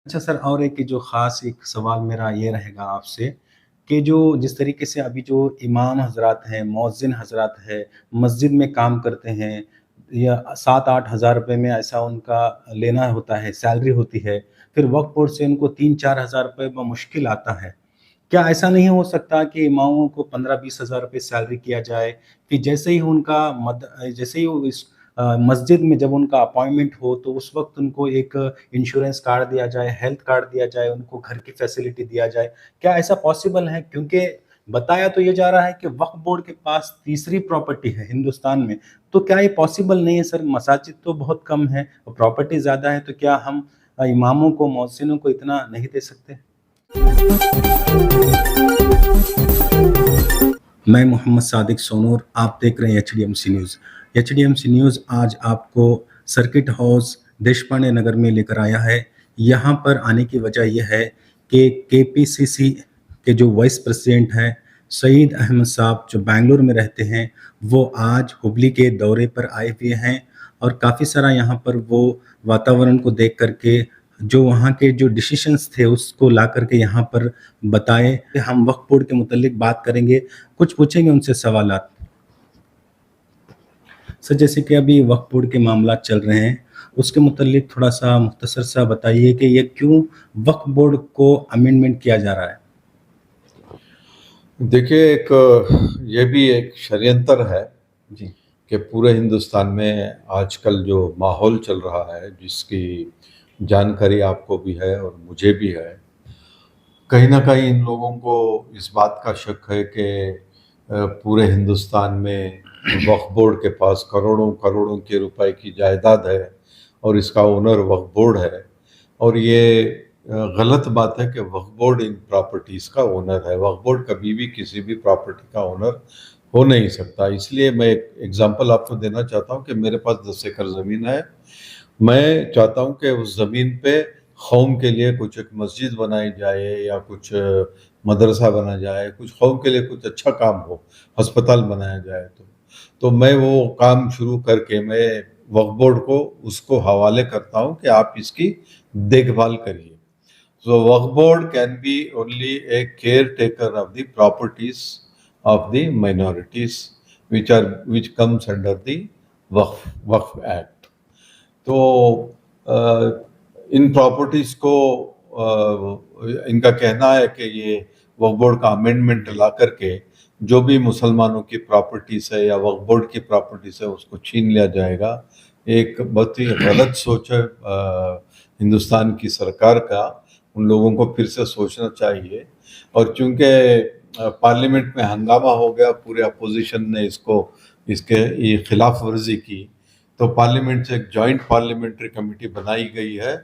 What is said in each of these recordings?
अच्छा सर, और एक जो ख़ास एक सवाल मेरा ये रहेगा आपसे कि जो जिस तरीके से अभी जो इमाम हज़रात हैं, मुअज़्ज़िन हज़रात हैं, मस्जिद में काम करते हैं या 7-8 हज़ार रुपए में ऐसा उनका लेना होता है, सैलरी होती है, फिर वक़्फ़ बोर्ड से उनको 3-4 हज़ार रुपए बमुश्किल आता है। क्या ऐसा नहीं हो सकता कि इमामों को 15-20 हज़ार रुपए सैलरी किया जाए कि जैसे ही उनका जैसे ही वो इस मस्जिद में जब उनका अपॉइंटमेंट हो तो उस वक़्त उनको एक इंश्योरेंस कार्ड दिया जाए, हेल्थ कार्ड दिया जाए, उनको घर की फैसिलिटी दिया जाए। क्या ऐसा पॉसिबल है? क्योंकि बताया तो ये जा रहा है कि वक्फ बोर्ड के पास तीसरी प्रॉपर्टी है हिंदुस्तान में, तो क्या ये पॉसिबल नहीं है सर? मसाजिद तो बहुत कम है और प्रॉपर्टी ज़्यादा है, तो क्या हम इमामों को, मुअज़्ज़िनों को इतना नहीं दे सकते? मैं मोहम्मद सादिक सोनूर, आप देख रहे हैं एचडीएमसी न्यूज़। एचडीएमसी न्यूज़ आज आपको सर्किट हाउस देशपांडे नगर में लेकर आया है। यहाँ पर आने की वजह यह है कि केपीसीसी के जो वाइस प्रेसिडेंट हैं सईद अहमद साहब, जो बेंगलुरु में रहते हैं, वो आज हुबली के दौरे पर आए हुए हैं और काफ़ी सारा यहाँ पर वो वातावरण को देख करके जो वहाँ के जो डिसीशंस थे उसको ला करके यहाँ पर बताए। हम वक्फ बोर्ड के मुतल्लिक बात करेंगे, कुछ पूछेंगे उनसे सवालात। सर, जैसे कि अभी वक्फ बोर्ड के मामला चल रहे हैं, उसके मुतल्लिक थोड़ा सा मुख्तसर सा बताइए कि ये क्यों वक्फ बोर्ड को अमेंडमेंट किया जा रहा है? देखिए, ये भी एक षड्यंत्र है जी। कि पूरे हिंदुस्तान में आजकल जो माहौल चल रहा है, जिसकी जानकारी आपको भी है और मुझे भी है, कहीं ना कहीं इन लोगों को इस बात का शक है कि पूरे हिंदुस्तान में वक्फ बोर्ड के पास करोड़ों करोड़ों के रुपए की जायदाद है और इसका ओनर वक्फ बोर्ड है। और ये गलत बात है कि वक्फ बोर्ड इन प्रॉपर्टीज़ का ओनर है। वक्फ बोर्ड कभी भी किसी भी प्रॉपर्टी का ओनर हो नहीं सकता। इसलिए मैं एक एग्जांपल आपको देना चाहता हूँ कि मेरे पास 10 एकड़ ज़मीन है। मैं चाहता हूँ कि उस ज़मीन पे कौम के लिए कुछ एक मस्जिद बनाई जाए या कुछ मदरसा बना जाए, कुछ कौम के लिए कुछ अच्छा काम हो, अस्पताल बनाया जाए। तो मैं वो काम शुरू करके मैं वक्फ बोर्ड को उसको हवाले करता हूँ कि आप इसकी देखभाल करिए। So Waqf board can be only a caretaker of the properties of the minorities which comes under the Waqf Act. तो इन प्रॉपर्टीज को इनका कहना है कि ये वक्फ बोर्ड का अमेंडमेंट ला करके जो भी मुसलमानों की प्रॉपर्टीज है या वक्फ बोर्ड की प्रॉपर्टीज है उसको छीन लिया जाएगा। एक बहुत ही गलत सोच है हिंदुस्तान की सरकार का। उन लोगों को फिर से सोचना चाहिए। और चूंकि पार्लियामेंट में हंगामा हो गया, पूरे अपोजिशन ने इसके ये खिलाफ वर्जी की, तो पार्लियामेंट से एक जॉइंट पार्लियामेंट्री कमेटी बनाई गई है,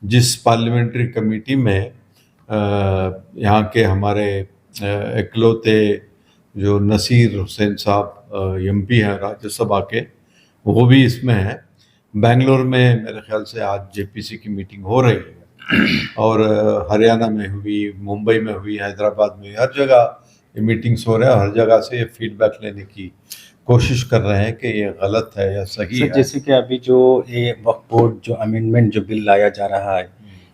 जिस पार्लियामेंट्री कमेटी में यहाँ के हमारे इकलौते जो नसीर हुसैन साहब एमपी हैं राज्यसभा के, वो भी इसमें हैं। बेंगलोर में मेरे ख्याल से आज जेपीसी की मीटिंग हो रही है और हरियाणा में हुई, मुंबई में हुई, हैदराबाद में, हर जगह ये मीटिंग्स हो रहे हैं। हर जगह से ये फीडबैक लेने की कोशिश कर रहे हैं कि ये गलत है या सही सर, है। जैसे कि अभी जो ये वक्फ बोर्ड जो अमेंडमेंट जो बिल लाया जा रहा है,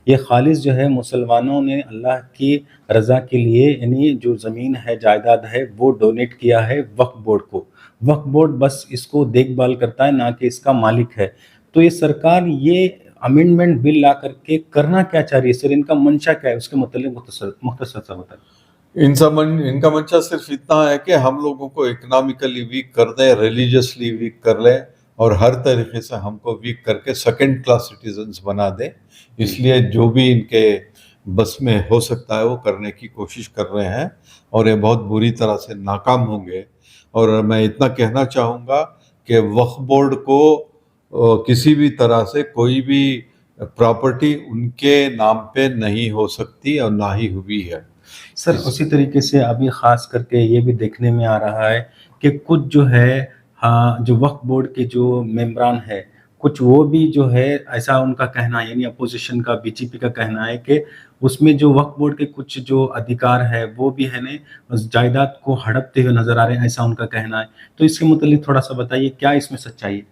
ये खालिस जो है मुसलमानों ने अल्लाह की रज़ा के लिए, यानी जो ज़मीन है, जायदाद है, वो डोनेट किया है वक्फ बोर्ड को। वक्फ बोर्ड बस इसको देखभाल करता है, ना कि इसका मालिक है। तो ये सरकार ये अमेंडमेंट बिल ला करके करना क्या चाह रही है सर? इनका मंशा क्या है? उसके मुतल्लिक मुख्तसर सा बताइए। इनका मंशा सिर्फ इतना है कि हम लोगों को इकोनॉमिकली वीक कर दें, रिलीजियसली वीक कर लें और हर तरीके से हमको वीक करके सेकंड क्लास सिटीजन्स बना दें। इसलिए जो भी इनके बस में हो सकता है वो करने की कोशिश कर रहे हैं और ये बहुत बुरी तरह से नाकाम होंगे। और मैं इतना कहना चाहूँगा कि वक्फ बोर्ड को किसी भी तरह से कोई भी प्रॉपर्टी उनके नाम पे नहीं हो सकती और ना ही हुई है। सर, उसी तरीके से अभी ख़ास करके ये भी देखने में आ रहा है कि कुछ जो है, हाँ, जो वक्फ बोर्ड के जो मेंबरान है, कुछ वो भी जो है, ऐसा उनका कहना है, यानी अपोजिशन का, बीजेपी का कहना है कि उसमें जो वक्फ बोर्ड के कुछ जो अधिकार है वो भी है ने उस जायदाद को हड़पते हुए नजर आ रहे हैं, ऐसा उनका कहना है। तो इसके मुतालिक थोड़ा सा बताइए, क्या इसमें सच्चाई है?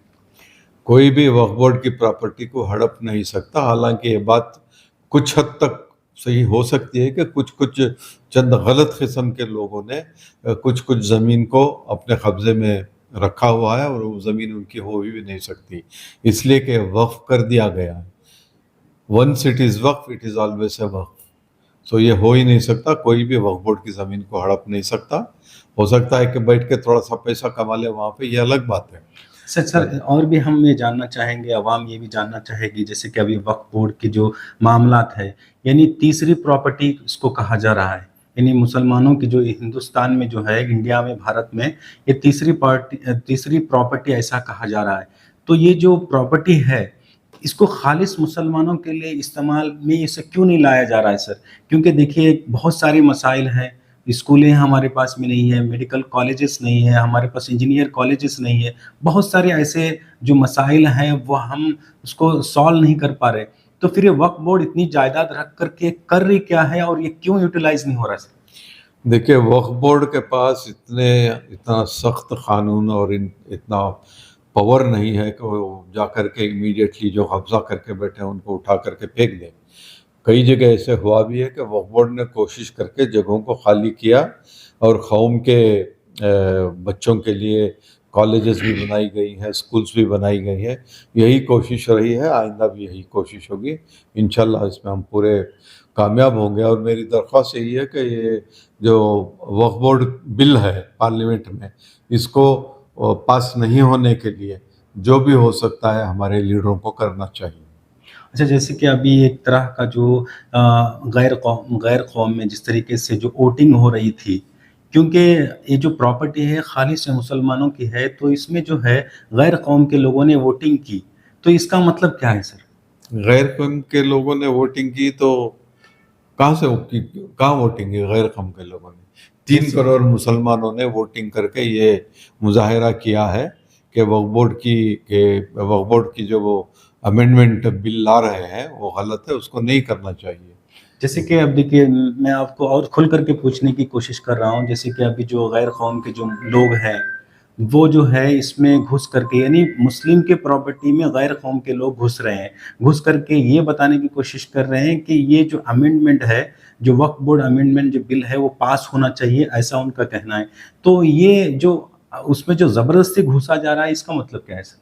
कोई भी वक्फ बोर्ड की प्रॉपर्टी को हड़प नहीं सकता। हालांकि ये बात کچھ حد تک صحیح ہو سکتی ہے کہ کچھ چند غلط قسم کے لوگوں نے کچھ زمین کو اپنے قبضے میں رکھا ہوا ہے، اور وہ زمین ان کی ہو بھی نہیں سکتی، اس لیے کہ وقف کر دیا گیا ہے. ونس اٹ از وقف اٹ از آلویز اے وقف. سو یہ ہو ہی نہیں سکتا، کوئی بھی وقف بورڈ کی زمین کو ہڑپ نہیں سکتا. ہو سکتا ہے کہ بیٹھ کے تھوڑا سا پیسہ کما لے وہاں پہ، یہ الگ بات ہے. سر اور بھی ہم یہ جاننا چاہیں گے، عوام یہ بھی جاننا چاہے گی، جیسے کہ ابھی وقف بورڈ کے جو معاملات ہے، یعنی تیسری پراپرٹی اس کو کہا جا رہا ہے، یعنی مسلمانوں کی جو ہندوستان میں جو ہے، انڈیا میں، بھارت میں، یہ تیسری پراپرٹی ایسا کہا جا رہا ہے. تو یہ جو پراپرٹی ہے، اس کو خالص مسلمانوں کے لیے استعمال میں اسے کیوں نہیں لایا جا رہا ہے سر؟ کیونکہ دیکھیے بہت سارے مسائل ہیں، اسکولیں ہمارے پاس میں نہیں ہے، میڈیکل کالجز نہیں ہے ہمارے پاس، انجینئر کالجز نہیں ہے، بہت سارے ایسے جو مسائل ہیں وہ ہم اس کو سالو نہیں کر پا رہے. تو پھر یہ وقف بورڈ اتنی جائیداد رکھ کر کے کر رہی کیا ہے، اور یہ کیوں یوٹیلائز نہیں ہو رہا سر؟ دیکھیے وقف بورڈ کے پاس اتنا سخت قانون اور اتنا پاور نہیں ہے کہ وہ جا کر کے امیڈیٹلی جو قبضہ کر کے بیٹھے ہیں ان کو اٹھا کر کے پھینک دیں. کئی جگہ ایسے ہوا بھی ہے کہ وقف بورڈ نے کوشش کر کے جگہوں کو خالی کیا، اور قوم کے بچوں کے لیے کالجز بھی بنائی گئی ہیں، اسکولز بھی بنائی گئی ہیں. یہی کوشش رہی ہے، آئندہ بھی یہی کوشش ہوگی انشاءاللہ. اس میں ہم پورے کامیاب ہوں گے. اور میری درخواست یہی ہے کہ یہ جو وقف بورڈ بل ہے پارلیمنٹ میں، اس کو پاس نہیں ہونے کے لیے جو بھی ہو سکتا ہے ہمارے لیڈروں کو کرنا چاہیے. اچھا، جیسے کہ ابھی ایک طرح کا جو غیر قوم میں جس طریقے سے جو ووٹنگ ہو رہی تھی، کیونکہ یہ جو پراپرٹی ہے خالص مسلمانوں کی ہے، تو اس میں جو ہے غیر قوم کے لوگوں نے ووٹنگ کی، تو اس کا مطلب کیا ہے سر؟ غیر قوم کے لوگوں نے ووٹنگ کی تو کہاں ووٹنگ کی؟ غیر قوم کے لوگوں نے 3 کروڑ مسلمانوں نے ووٹنگ کر کے یہ مظاہرہ کیا ہے کہ وقف بورڈ کی جو وہ امینڈمنٹ بل لا رہے ہیں وہ غلط ہے، اس کو نہیں کرنا چاہیے. جیسے کہ اب دیکھیے میں آپ کو اور کھل کر کے پوچھنے کی کوشش کر رہا ہوں، جیسے کہ ابھی جو غیر قوم کے جو لوگ ہیں وہ جو ہے اس میں گھس کر کے، یعنی مسلم کے پراپرٹی میں غیر قوم کے لوگ گھس رہے ہیں، گھس کر کے یہ بتانے کی کوشش کر رہے ہیں کہ یہ جو امینڈمنٹ ہے، جو وقف بورڈ امینڈمنٹ جو بل ہے وہ پاس ہونا چاہیے، ایسا ان کا کہنا ہے. تو یہ جو اس میں جو زبردستی گھسا جا رہا ہے، اس کا مطلب کیا ہے سر؟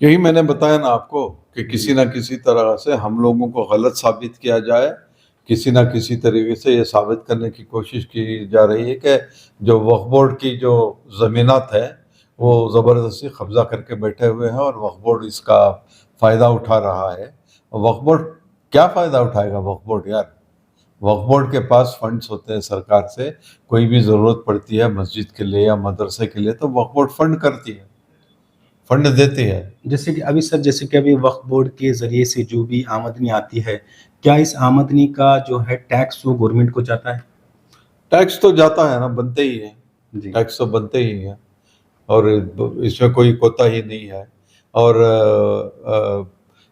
یہی میں نے بتایا نا آپ کو کہ کسی نہ کسی طرح سے ہم لوگوں کو غلط ثابت کیا جائے، کسی نہ کسی طریقے سے یہ ثابت کرنے کی کوشش کی جا رہی ہے کہ جو وقف بورڈ کی جو زمینات ہے وہ زبردستی قبضہ کر کے بیٹھے ہوئے ہیں، اور وقف بورڈ اس کا فائدہ اٹھا رہا ہے. وقف بورڈ کیا فائدہ اٹھائے گا؟ وقف بورڈ یار، وقف بورڈ کے پاس فنڈز ہوتے ہیں سرکار سے، کوئی بھی ضرورت پڑتی ہے مسجد کے لیے یا مدرسے کے لیے تو وقف بورڈ فنڈ کرتی ہے، فنڈ دیتی ہے. جیسے کہ ابھی سر، جیسے کہ ابھی وقف بورڈ کے ذریعے سے جو بھی آمدنی آتی ہے، کیا اس آمدنی کا جو ہے ٹیکس وہ گورنمنٹ کو جاتا ہے؟ ٹیکس تو جاتا ہے نا، بنتے ہی ہیں، جی. ٹیکس تو بنتے ہی ہیں، اور اس میں کوئی کوتاہی نہیں ہے. اور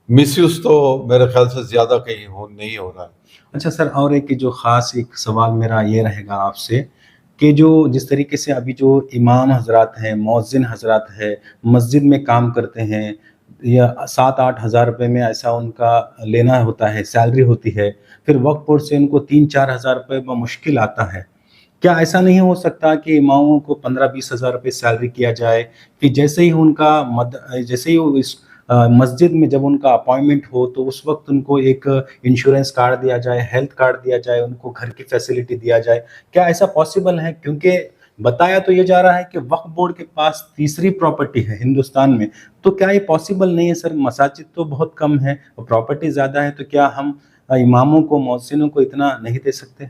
مس یوز تو میرے خیال سے زیادہ کہیں نہیں ہو رہا ہے. اچھا سر، اور ایک سوال میرا یہ رہے گا آپ سے، کہ جو جس طریقے سے ابھی جو امام حضرات ہیں، مؤذن حضرات ہیں، مسجد میں کام کرتے ہیں، یا 7-8 ہزار روپے میں ایسا ان کا لینا ہوتا ہے، سیلری ہوتی ہے، پھر وقف بورڈ سے ان کو 3-4 ہزار روپے بمشکل آتا ہے. کیا ایسا نہیں ہو سکتا کہ اماموں کو 15-20 ہزار روپے سیلری کیا جائے، کہ جیسے ہی ان کا جیسے ہی اس مسجد میں جب ان کا اپائنٹمنٹ ہو تو اس وقت ان کو ایک انشورنس کارڈ دیا جائے، ہیلتھ کارڈ دیا جائے، ان کو گھر کی فیسلٹی دیا جائے؟ کیا ایسا پاسبل ہے؟ کیونکہ بتایا تو یہ جا رہا ہے کہ وقف بورڈ کے پاس تیسری پراپرٹی ہے ہندوستان میں، تو کیا یہ پاسبل نہیں ہے سر؟ مساجد تو بہت کم ہے اور پراپرٹی زیادہ ہے، تو کیا ہم اماموں کو، مؤذنوں کو اتنا نہیں دے سکتے؟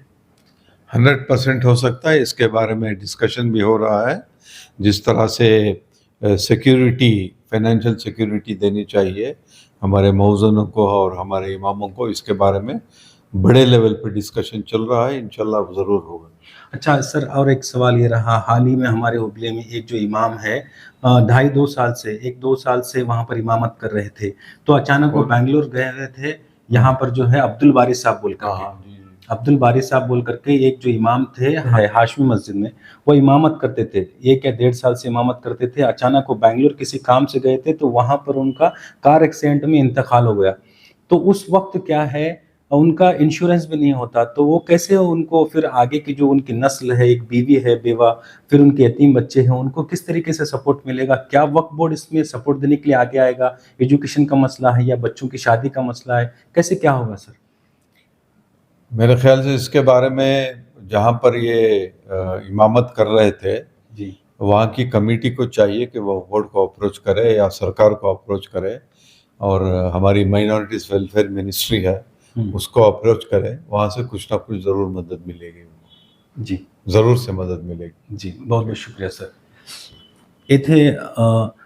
100% ہو سکتا ہے. اس کے بارے میں ڈسکشن بھی ہو رہا ہے، جس طرح سے سیکیورٹی، فائنینشیل سیکیورٹی دینی چاہیے ہمارے مؤذنوں کو اور ہمارے اماموں کو، اس کے بارے میں بڑے لیول پہ ڈسکشن چل رہا ہے، انشاءاللہ ضرور ہوگا. اچھا سر، اور ایک سوال یہ رہا، حال ہی میں ہمارے حبلے میں ایک جو امام ہے، 2.5 سے وہاں پر امامت کر رہے تھے، تو اچانک وہ بنگلور گئے ہوئے تھے. یہاں پر جو ہے عبد الباری صاحب بول کر کے، عبد الباری صاحب بول کر کے ایک جو امام تھے ہاشمی مسجد میں، وہ امامت کرتے تھے، 1 یا 1.5 سال سے امامت کرتے تھے. اچانک وہ بنگلور کسی کام سے گئے تھے، تو وہاں پر ان کا کار ایکسیڈنٹ میں انتقال ہو گیا. تو اس وقت کیا ہے، उनका इंश्योरेंस भी नहीं होता, तो वो कैसे उनको फिर आगे की जो उनकी नस्ल है, एक बीवी है, बेवा, फिर उनके यतीम बच्चे हैं, उनको किस तरीके से सपोर्ट मिलेगा? क्या वक्फ बोर्ड इसमें सपोर्ट देने के लिए आगे आएगा? एजुकेशन का मसला है या बच्चों की शादी का मसला है, कैसे क्या होगा सर? मेरे ख्याल से इसके बारे में जहाँ पर ये इमामत कर रहे थे जी। वहाँ की कमेटी को चाहिए कि वो बोर्ड को अप्रोच करे या सरकार को अप्रोच करे, और हमारी माइनॉरिटीज़ वेलफेयर मिनिस्ट्री है उसको अप्रोच करे, वहाँ से कुछ ना कुछ ज़रूर मदद मिलेगी, जी ज़रूर से मदद मिलेगी। जी, बहुत बहुत शुक्रिया सर। ये थे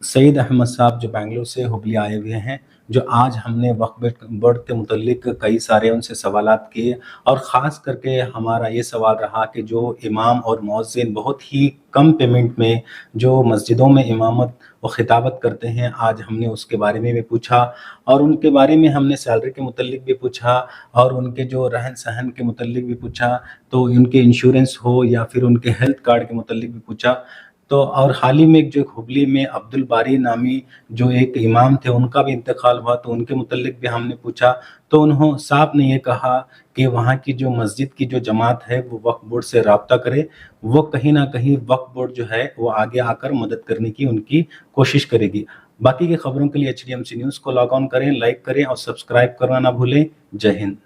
सईद अहमद साहब जो बेंगलुरु से हुबली आए हुए हैं, जो आज हमने वक्फ बोर्ड के मुतल्लिक कई सारे उनसे सवालात किए, और ख़ास करके हमारा ये सवाल रहा कि जो इमाम और मुअज्जिन बहुत ही कम पेमेंट में जो मस्जिदों में इमामत व खिताबत करते हैं, आज हमने उसके बारे में भी पूछा, और उनके बारे में हमने सैलरी के मुतल्लिक भी पूछा, और उनके जो रहन सहन के मुतल्लिक भी पूछा, तो उनके इंश्योरेंस हो या फिर उनके हेल्थ कार्ड के मुतल्लिक भी पूछा। तो और हाल ही में जो हुबली में अब्दुल बारी नामी जो एक इमाम थे, उनका भी इंतकाल हुआ, तो उनके मुतल्लिक भी हमने पूछा। तो उन्हों साहब ने ये कहा कि वहाँ की जो मस्जिद की जो जमात है वो वक्फ बोर्ड से राब्ता करे, वो कहीं ना कहीं वक्फ बोर्ड जो है वो आगे आकर मदद करने की उनकी कोशिश करेगी। बाकी की खबरों के लिए HDMC न्यूज़ को लॉग ऑन करें, लाइक करें और सब्सक्राइब करना ना भूलें। जय हिंद।